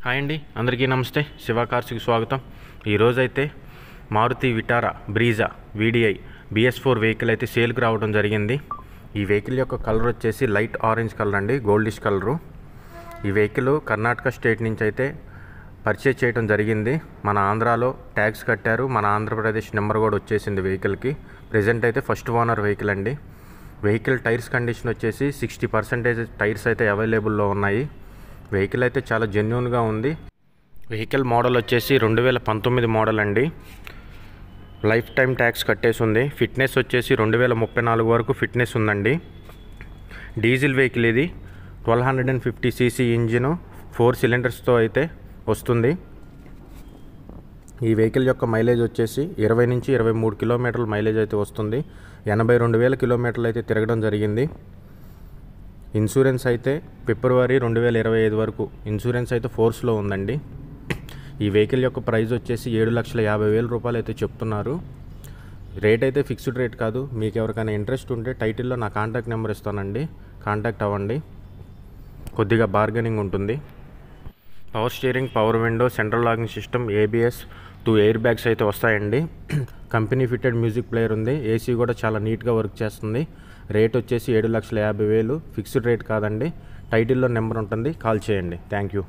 Hi అండి, అందరికీ నమస్తే. శివ కార్స్కి స్వాగతం. ఈరోజైతే Maruti Vitara Brezza VDI BS4 vehicle అయితే సేల్కి రావడం జరిగింది. ఈ వెహికల్ యొక్క కలర్ వచ్చేసి లైట్ ఆరెంజ్ కలర్ అండి, గోల్డిష్ కలరు. ఈ వెహికల్ కర్ణాటక స్టేట్ నుంచి అయితే పర్చేజ్ చేయడం జరిగింది. మన ఆంధ్రాలో ట్యాక్స్ కట్టారు, మన ఆంధ్రప్రదేశ్ నెంబర్ కూడా వచ్చేసింది వెహికల్కి. ప్రజెంట్ అయితే ఫస్ట్ ఓనర్ వెహికల్ అండి. వెహికల్ టైర్స్ కండిషన్ వచ్చేసి 60% టైర్స్ అయితే అవైలబుల్లో ఉన్నాయి. వెహికల్ అయితే చాలా జెన్యూన్గా ఉంది. వెహికల్ మోడల్ వచ్చేసి 2019 మోడల్ అండి. లైఫ్ టైం ట్యాక్స్ కట్టేసి ఉంది. ఫిట్నెస్ వచ్చేసి 2034 వరకు ఫిట్నెస్ ఉందండి. డీజిల్ వెహికల్ ఇది. 1250cc ఇంజిన్ 4 సిలిండర్స్తో అయితే వస్తుంది. ఈ వెహికల్ యొక్క మైలేజ్ వచ్చేసి 20 నుంచి 23 కిలోమీటర్ల మైలేజ్ అయితే వస్తుంది. 82,000 కిలోమీటర్లు అయితే తిరగడం జరిగింది. ఇన్సూరెన్స్ అయితే ఫిబ్రవరి 2025 వరకు ఇన్సూరెన్స్ అయితే ఫోర్స్లో ఉందండి. ఈ వెహికల్ యొక్క ప్రైస్ వచ్చేసి 7,50,000 రూపాయలు అయితే చెప్తున్నారు. రేట్ అయితే ఫిక్స్డ్ రేట్ కాదు. మీకు ఎవరికైనా ఇంట్రెస్ట్ ఉంటే టైటిల్లో నా కాంటాక్ట్ నెంబర్ ఇస్తానండి, కాంటాక్ట్ అవ్వండి. కొద్దిగా బార్గెనింగ్ ఉంటుంది. Power steering, power window, central locking system, ABS, 2 air bags అయితే వస్తాయండి. కంపెనీ ఫిట్టెడ్ మ్యూజిక్ ప్లేయర్ ఉంది. AC కూడా చాలా నీట్గా వర్క్ చేస్తుంది. రేట్ వచ్చేసి 7,50,000. ఫిక్స్డ్ రేట్ కాదండి. టైటిల్లో నెంబర్ ఉంటుంది, కాల్ చేయండి. Thank you.